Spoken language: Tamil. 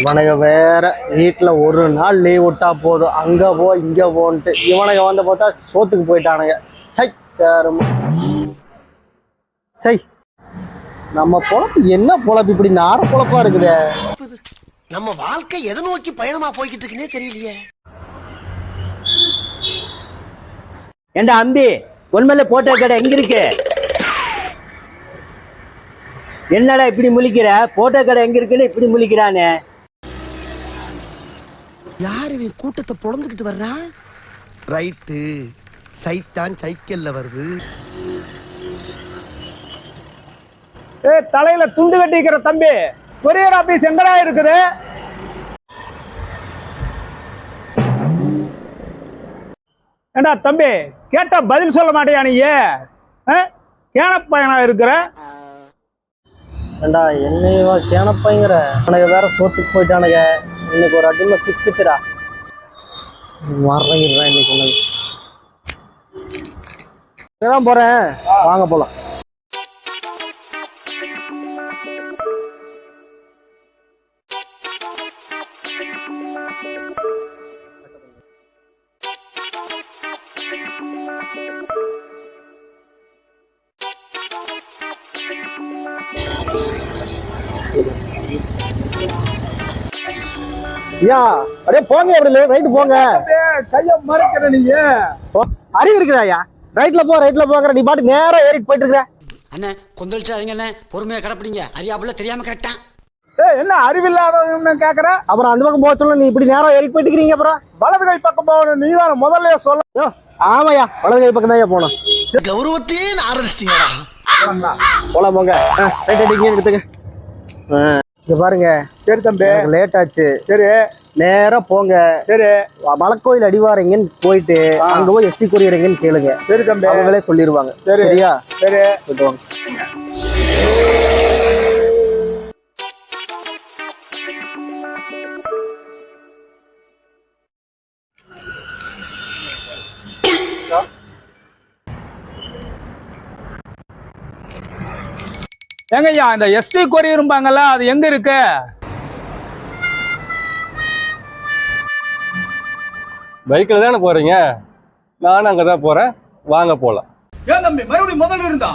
இவனுங்க வேற வீட்டில் ஒரு நாள் லீவ் விட்டா போதும், அங்கே போ இங்கே போன்ட்டு. இவனுங்க வந்து பார்த்தா சோத்துக்கு போயிட்டானுங்க. சை சை, நம்ம பொழப்பு என்ன பொழப்பு, இப்படி நார பொழப்பா இருக்குதே. நம்ம வாழ்க்கை எதை நோக்கி பயணமா போய்கிட்டு இருக்குன்னே தெரியலையே. ஏண்டா அம்பி, உண்மையில போட்டோ கடை எங்க இருக்கு? என்னடா இப்படி முழிக்கிற? போட்டோ கடை எங்க இருக்குன்னு இப்படி முழிக்கிறானே. யாரு இவன் கூட்டத்தை பொழந்துகிட்டு வர்றா? ரைட்டு, சைத்தான் சைக்கிள்ல வருது. தலையில துண்டு கட்டிக்கிற தம்பி, கொரியர் ஆபீஸ் எங்கடா இருக்குது? ஏண்டா தம்பி, கேட்டா பதில் சொல்ல மாட்டியா நீ? கேனப்பையனா இருக்கிற? ஏண்டா என்னையவா கேனப்பைங்கிற? எனக்கு வேற சோத்துக்கு போயிட்டானுங்க. இன்னைக்கு ஒரு அடிமை சிக்கிச்சுடா. வர்றேன் இன்னைக்கு உனக்கு தான் போறேன், வாங்க போலாம். ஐயா அப்படியே போங்க, அப்படி ரைட்டு போங்க. கைய மறைக்கிற நீங்க, அறிவு இருக்குதா ஐயா? ரைட்ல போங்கிற நீ பாட்டு நேரம் ஏறிட்டு போயிட்டு இருக்கிற. அண்ணே கொந்தளிச்சாதீங்க அண்ணே, பொறுமையா கடைப்பிடிங்க. அறியாப்புல தெரியாம கரெக்டான். என்ன அறிவில்லாதவங்க கேக்குற? அப்புறம் அந்த பக்கம் போக சொல்ல, நீ இப்படி நேரம் ஏறிட்டு போயிட்டு இருக்கிறீங்க. அப்புறம் வலது கை பக்கம் போகணும், நீ தான் முதல்ல சொல்ல. ஆமாய்யா, வலது கை பக்கம் தான் போனோம். கௌரவத்தையே ஆரம்பிச்சிட்டீங்களா? போலாம் போங்க. எடுத்துங்க. இங்க பாருங்க. சரி தம்பி, லேட் ஆச்சு. சரி நேரா போங்க. சரி, மலைக்கோயில் அடிவாரங்கன்னு போயிட்டு அங்க போய் எஸ்டி கொரியறங்கன்னு கேளுங்க. சரி தம்பி, அவங்களே சொல்லிடுவாங்க. சரியா? சரி போயிட்டு வாங்க. எங்கய்யா இந்த எஸ்டி கொரியரும்பாங்கல்ல, அது எங்க இருக்கு? பைக்கில் தானே போறீங்க, நானும் அங்கே தான் போறேன், வாங்க போலாம். ஏன் தம்பி மறுபடியும் முதல்ல இருந்தா?